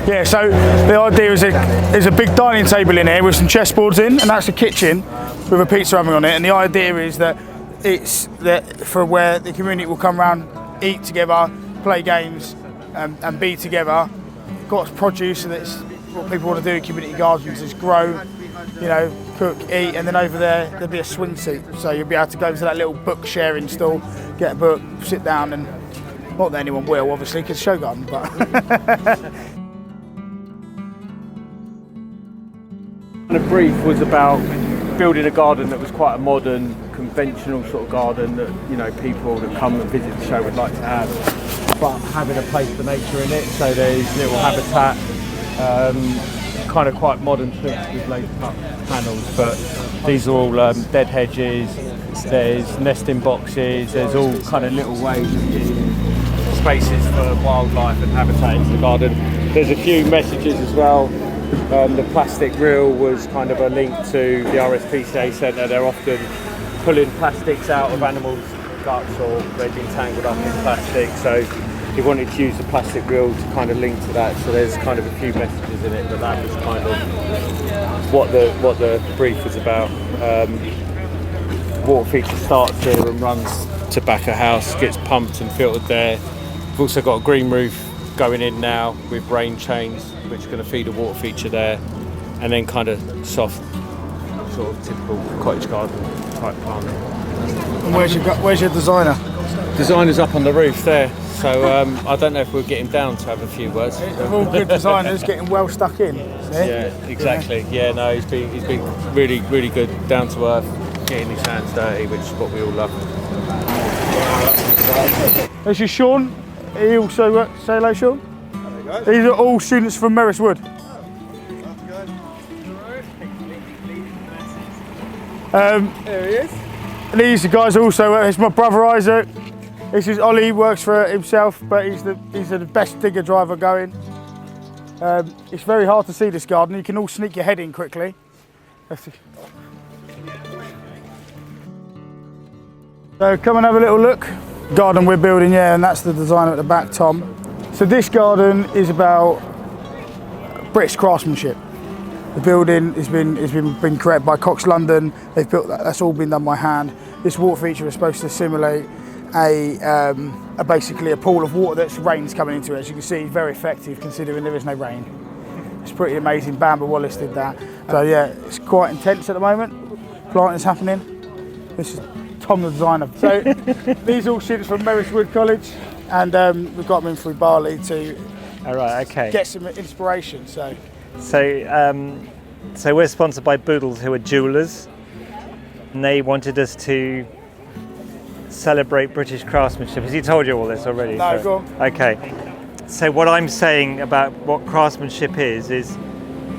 Yeah, so the idea is there's a big dining table in here with some chessboards in, and that's the kitchen with a pizza oven on it. And the idea is that it's for where the community will come around, eat together, play games, and be together. Got produce, and it's what people want to do in community gardens is grow, you know, cook, eat, and then over there'll be a swing seat, so you'll be able to go to that little book sharing stall, get a book, sit down, and not that anyone will, obviously, because show garden, but. The brief was about building a garden that was quite a modern, conventional sort of garden that, you know, people that come and visit the show would like to have, but having a place for nature in it. So there's little habitat, kind of quite modern things with laser cut panels, but these are all dead hedges. There's nesting boxes. There's all kind of little ways of getting spaces for wildlife and habitat into the garden. There's a few messages as well. The plastic reel was kind of a link to the RSPCA Centre. They're often pulling plastics out of animals' guts, or they've been tangled up in plastic. So he wanted to use the plastic reel to kind of link to that. So there's kind of a few messages in it, but that was kind of what the brief was about. Water feature starts here and runs to back of house, gets pumped and filtered there. We've also got a green roof going in now with rain chains, which are going to feed a water feature there, and then kind of soft, sort of typical cottage garden type planting. And where's your designer? Designer's up on the roof there, so I don't know if we'll get him down to have a few words. They're all good designers, getting well stuck in. Yeah, exactly. Yeah, no, he's been really, really good, down to earth, getting his hands dirty, which is what we all love. This is Sean. He also works. Say hello, Sean. Hello, these are all students from Merrist Wood. There he is. These guys also. It's my brother Isaac. This is Ollie. He works for himself, but he's the best digger driver going. It's very hard to see this garden. You can all sneak your head in quickly. So come and have a little look. Garden we're building, yeah, and that's the designer at the back, Tom. So this garden is about British craftsmanship. The building has been created by Cox London. They've built that. That's all been done by hand. This water feature is supposed to simulate basically a pool of water that's rain's coming into it. As you can see, very effective considering there is no rain. It's pretty amazing. Bamber Wallace did that. So yeah, it's quite intense at the moment. Planting's happening. This is Tom the designer. So these are all students from Merrist Wood College, and we've got them in through BALI to get some inspiration. So we're sponsored by Boodles, who are jewellers, and they wanted us to celebrate British craftsmanship. Has he told you all this already? No, go on. Okay. So what I'm saying about what craftsmanship is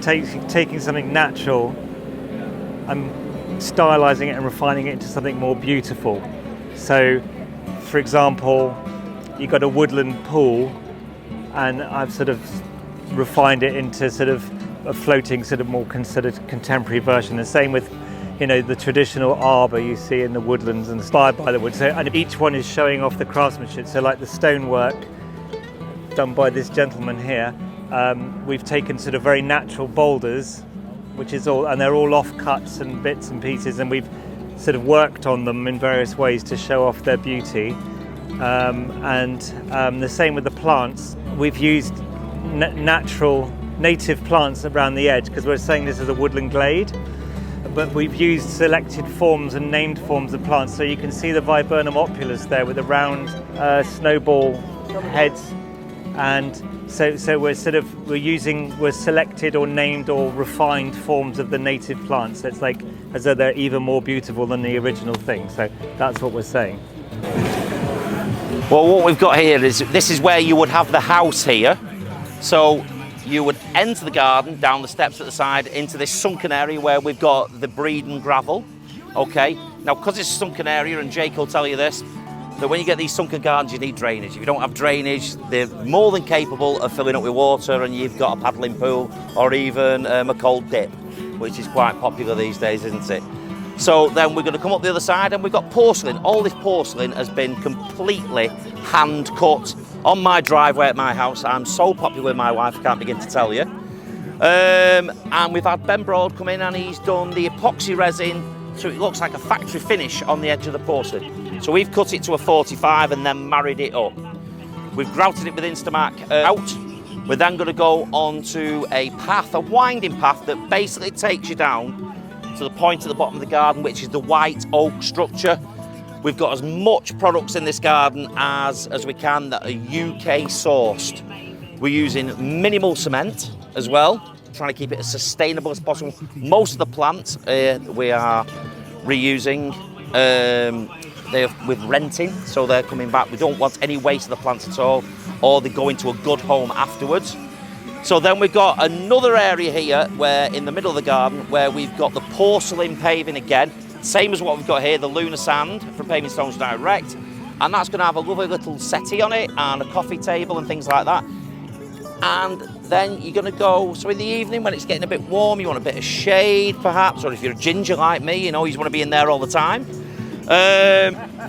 taking something natural and stylising it and refining it into something more beautiful. So, for example, you've got a woodland pool, and I've sort of refined it into sort of a floating, sort of more considered contemporary version. The same with, you know, the traditional arbour you see in the woodlands, inspired by the wood. So, and each one is showing off the craftsmanship. So, like the stonework done by this gentleman here, we've taken sort of very natural boulders, which is all, and they're all offcuts and bits and pieces, and we've sort of worked on them in various ways to show off their beauty. The same with the plants. We've used natural, native plants around the edge, because we're saying this is a woodland glade, but we've used selected forms and named forms of plants. So you can see the Viburnum opulus there with the round snowball heads, and so we're selected or named or refined forms of the native plants. So it's like as though they're even more beautiful than the original thing. So that's what we're saying. Well, what we've got here is, this is where you would have the house here. So you would enter the garden down the steps at the side into this sunken area where we've got the breeding gravel. Okay, now because it's a sunken area, and Jake will tell you this, that when you get these sunken gardens, you need drainage. If you don't have drainage, they're more than capable of filling up with water, and you've got a paddling pool or even a cold dip, which is quite popular these days, isn't it? So then we're going to come up the other side, and we've got porcelain. All this porcelain has been completely hand cut on my driveway at my house. I'm so popular with my wife, I can't begin to tell you. And we've had Ben Broad come in and he's done the epoxy resin so it looks like a factory finish on the edge of the porcelain. So we've cut it to a 45 and then married it up. We've grouted it with Instamark out. We're then going to go onto a path, a winding path that basically takes you down to the point at the bottom of the garden, which is the white oak structure. We've got as much products in this garden as we can that are UK sourced. We're using minimal cement as well, trying to keep it as sustainable as possible. Most of the plants we are reusing. They're with renting, so they're coming back. We don't want any waste of the plants at all, or they go into a good home afterwards. So then we've got another area here where in the middle of the garden where we've got the porcelain paving again, same as what we've got here, the Lunar Sand from Paving Stones Direct, and that's going to have a lovely little settee on it and a coffee table and things like that. And then you're going to go, so in the evening when it's getting a bit warm, you want a bit of shade perhaps, or if you're a ginger like me, you know, you want to be in there all the time.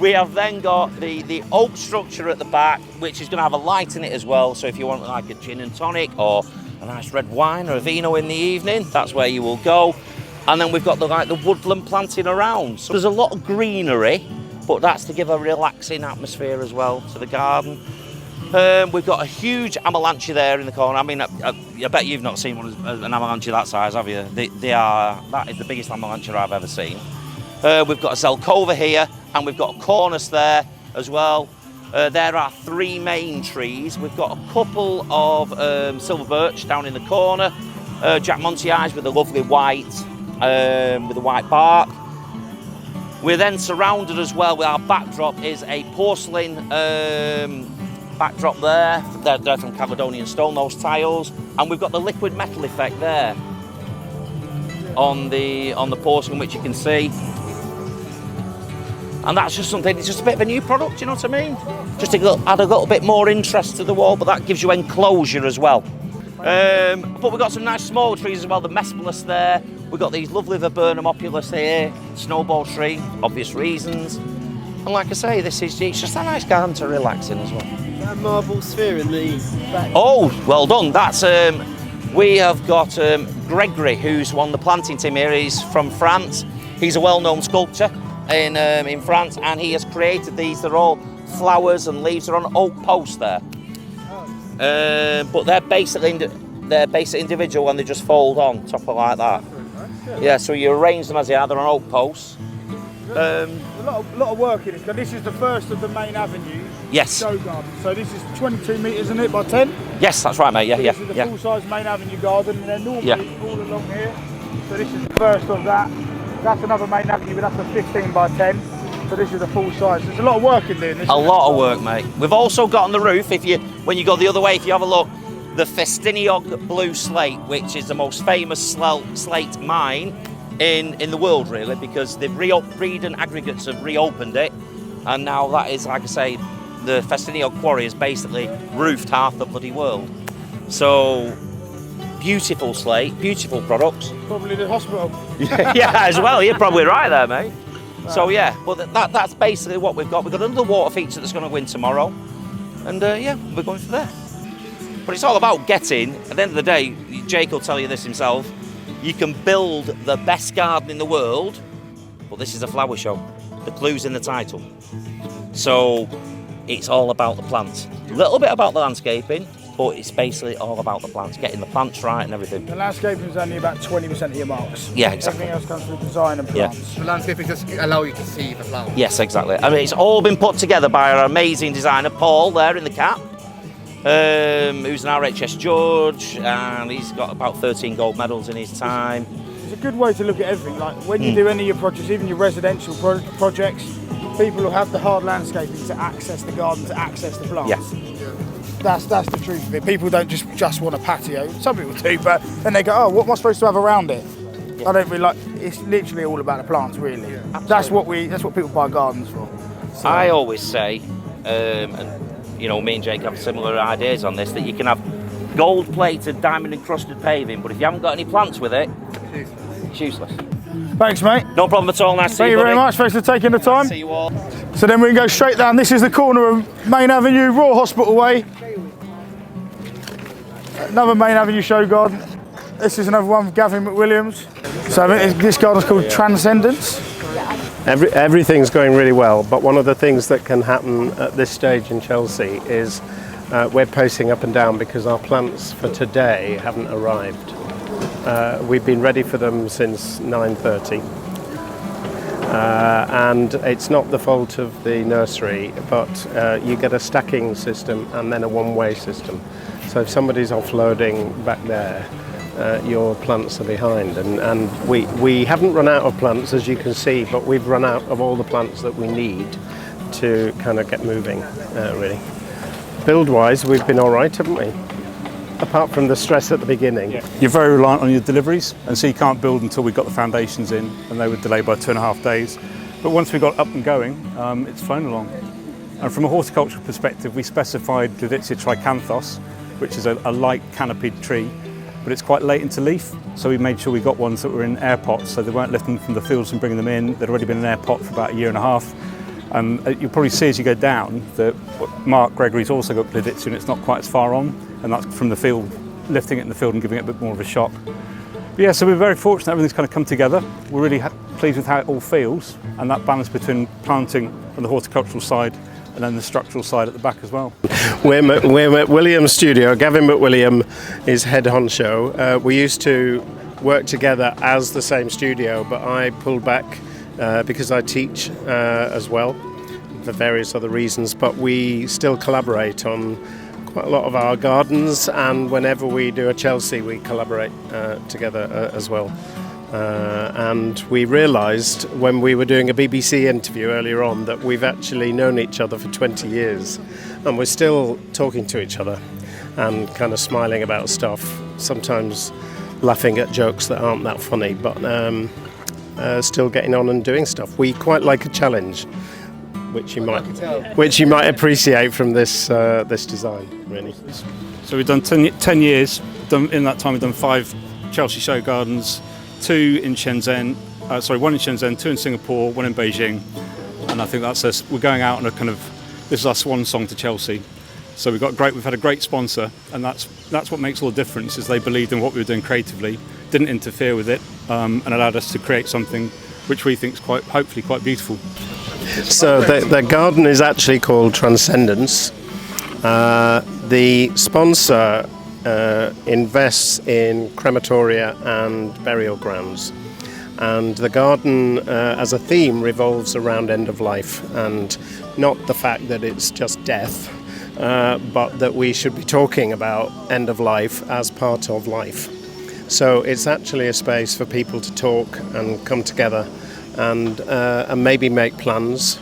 We have then got the oak structure at the back, which is going to have a light in it as well. So if you want like a gin and tonic or a nice red wine or a vino in the evening, that's where you will go. And then we've got the woodland planting around. So there's a lot of greenery, but that's to give a relaxing atmosphere as well to the garden. We've got a huge amalanche there in the corner. I mean, I bet you've not seen an amalanche that size, have you? That is the biggest amalanche I've ever seen. We've got a Zelkova here, and we've got a cornice there as well. There are 3 main trees. We've got a couple of silver birch down in the corner, Jack Monty eyes with a lovely white, with a white bark. We're then surrounded as well with our backdrop is a porcelain backdrop there. They're from Caledonian stone, those tiles, and we've got the liquid metal effect there on the porcelain, which you can see. And that's just something, it's just a bit of a new product, you know what I mean? Just to add a little bit more interest to the wall, but that gives you enclosure as well. But we've got some nice small trees as well, the Mespelis there. We've got these lovely viburnum opulus here, snowball tree, obvious reasons. And like I say, it's just a nice garden to relax in as well. That marble sphere in the back. Oh, well done. That's we have got Gregory, who's won the planting team here. He's from France. He's a well-known sculptor in France, and he has created these. They're all flowers and leaves. They're on oak posts there, but they're basically individual, and they just fold on top of like that. Yeah, so you arrange them as they are. They're on oak posts. A lot of work in it. This is the first of the main avenue. Yes. Show garden. So this is 22 metres, isn't it, by 10? Yes, that's right, mate. Yeah, so yeah, this is the yeah. full-size main avenue garden, and then normally all along here. So this is the first of that. That's another main avenue, but that's a 15 by 10. So this is the full size. There's a lot of work in there. A lot of work, mate. We've also got on the roof, when you go the other way, if you have a look, the Festiniog blue slate, which is the most famous slate mine in the world, really, because the Breedon aggregates have reopened it, and now that is, like I say, the Festiniog quarry has basically roofed half the bloody world. So beautiful slate, beautiful products. Probably the hospital. Yeah, as well. You're probably right there, mate. So yeah, but that's basically what we've got. We've got another water feature that's going to go in tomorrow, and yeah, we're going for there. But it's all about getting. At the end of the day, Jake will tell you this himself. You can build the best garden in the world, but this is a flower show. The clue's in the title. So it's all about the plants. A little bit about the landscaping, but it's basically all about the plants, getting the plants right and everything. The landscaping is only about 20% of your marks. Yeah, exactly. Everything else comes through design and plants. The landscaping just allow you to see the flowers. Yes, exactly. I mean, it's all been put together by our amazing designer, Paul, there in the cap, who's an RHS judge, and he's got about 13 gold medals in his time. It's a good way to look at everything. Like when you do any of your projects, even your residential projects, people will have the hard landscaping to access the garden, to access the plants. Yeah. That's the truth of it. People don't just want a patio. Some people do, but then they go, oh, what am I supposed to have around it? Yeah. I don't really like. It's literally all about the plants, really. Yeah. That's what people buy gardens for. So. I always say, and you know, me and Jake have similar ideas on this, that you can have gold-plated, diamond-encrusted paving, but if you haven't got any plants with it, it's useless. Thanks, mate. No problem at all. Nice to see Thank you, you very buddy. much. Thanks for taking the time. See you all. So then we can go straight down. This is the corner of Main Avenue, Royal Hospital Way. Another Main Avenue show garden. This is another one with Gavin McWilliams. So this garden's called Transcendence. Everything's going really well, but one of the things that can happen at this stage in Chelsea is we're pacing up and down because our plants for today haven't arrived. We've been ready for them since 9:30, and it's not the fault of the nursery, but you get a stacking system and then a one-way system. So if somebody's offloading back there, your plants are behind, and we haven't run out of plants, as you can see, but we've run out of all the plants that we need to kind of get moving, really. Build-wise, we've been all right, haven't we? Apart from the stress at the beginning. Yeah. You're very reliant on your deliveries, and so you can't build until we got the foundations in, and they were delayed by 2.5 days. But once we got up and going, it's flown along. And from a horticultural perspective, we specified Gleditsia tricanthos, which is a light canopied tree, but it's quite late into leaf, so we made sure we got ones that were in air pots, so they weren't lifting from the fields and bringing them in. They'd already been in air pot for about 1.5 years. And you'll probably see as you go down that Mark Gregory's also got Gleditsia, and it's not quite as far on, and that's from the field, lifting it in the field and giving it a bit more of a shock. But yeah, so we're very fortunate everything's kind of come together. We're really pleased with how it all feels, and that balance between planting on the horticultural side and then the structural side at the back as well. We're McWilliam's studio. Gavin McWilliam is head honcho. We used to work together as the same studio, but I pulled back because I teach as well for various other reasons, but we still collaborate on quite a lot of our gardens, and whenever we do a Chelsea we collaborate together as well. And we realised when we were doing a BBC interview earlier on that we've actually known each other for 20 years, and we're still talking to each other and kind of smiling about stuff, sometimes laughing at jokes that aren't that funny, but still getting on and doing stuff. We quite like a challenge, which you might appreciate from this design, really. So we've done 10 years. In that time we've done 5 Chelsea show gardens, 2 in Shenzhen, 1 in Shenzhen, 2 in Singapore, 1 in Beijing, and I think that's us. We're going out on a kind of, this is our swan song to Chelsea. So we've had a great sponsor, and that's what makes all the difference, is they believed in what we were doing creatively, didn't interfere with it, and allowed us to create something which we think is hopefully quite beautiful. So the garden is actually called Transcendence. The sponsor invests in crematoria and burial grounds, and the garden as a theme revolves around end of life, and not the fact that it's just death, but that we should be talking about end of life as part of life. So it's actually a space for people to talk and come together and maybe make plans.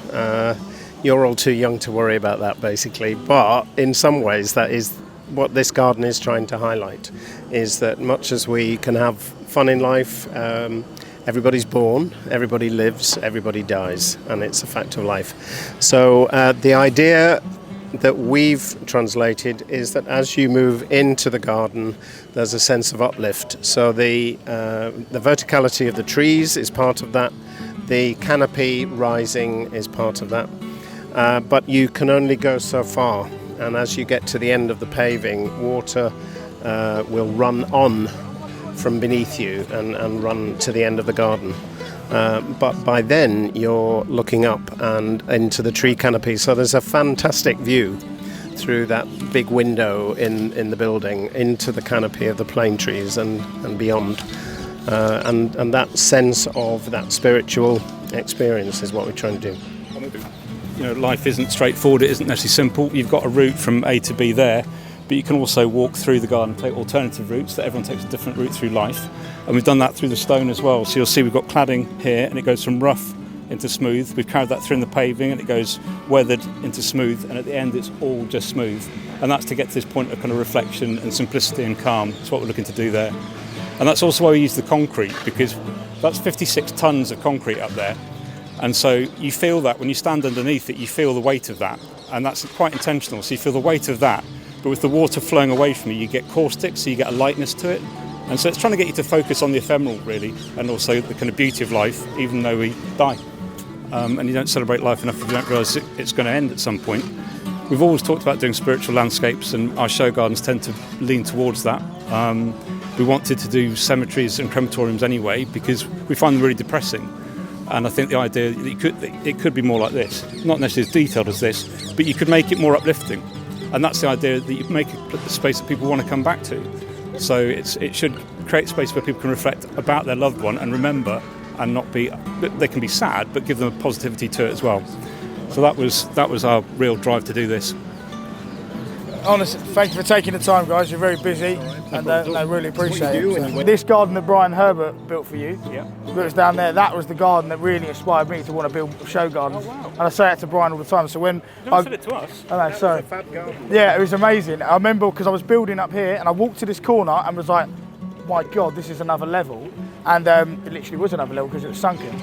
You're all too young to worry about that, basically, but in some ways that is what this garden is trying to highlight, is that much as we can have fun in life, everybody's born, everybody lives, everybody dies, and it's a fact of life. So the idea that we've translated is that as you move into the garden, there's a sense of uplift. So the verticality of the trees is part of that, the canopy rising is part of that, but you can only go so far. And as you get to the end of the paving, water will run on from beneath you and run to the end of the garden. But by then you're looking up and into the tree canopy, so there's a fantastic view through that big window in the building into the canopy of the plane trees and beyond. And that sense of that spiritual experience is what we're trying to do. You know, life isn't straightforward, it isn't necessarily simple. You've got a route from A to B there, but you can also walk through the garden, take alternative routes, that everyone takes a different route through life. And we've done that through the stone as well. So you'll see we've got cladding here, and it goes from rough into smooth. We've carried that through in the paving, and it goes weathered into smooth, and at the end it's all just smooth. And that's to get to this point of kind of reflection and simplicity and calm. That's what we're looking to do there. And that's also why we use the concrete, because that's 56 tonnes of concrete up there. And so you feel that when you stand underneath it, you feel the weight of that, and that's quite intentional. So you feel the weight of that, but with the water flowing away from you, you get caustic, so you get a lightness to it, And so it's trying to get you to focus on the ephemeral, really, and also the kind of beauty of life, even though we die. And you don't celebrate life enough if you don't realise it's going to end at some point. We've always talked about doing spiritual landscapes, and our show gardens tend to lean towards that. We wanted to do cemeteries and crematoriums anyway because we find them really depressing. And I think the idea that it could be more like this, not necessarily as detailed as this, but you could make it more uplifting. And that's the idea, that you make a space that people want to come back to. So it should create space where people can reflect about their loved one and remember, and not be, they can be sad, but give them a positivity to it as well. So that was our real drive to do this. Honestly, thank you for taking the time, guys. You're very busy, and I really appreciate it. This garden that Brian Herbert built for you, that was down there, that was the garden that really inspired me to want to build show gardens. And I say that to Brian all the time. So when Don't said it to us. I know, sorry. Yeah, it was amazing. I remember because I was building up here, and I walked to this corner and was like, my God, this is another level. And it literally was another level because it was sunken.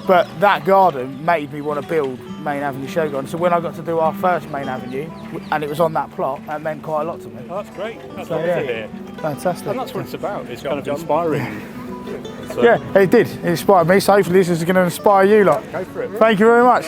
But that garden made me want to build Main Avenue show garden. So when I got to do our first Main Avenue, and it was on that plot, that meant quite a lot to me. Oh, that's great. That's lovely to hear. Fantastic. And that's what it's about. It's kind of inspiring. So. Yeah, it did. It inspired me. So hopefully this is going to inspire you lot. Go for it. Thank you very much.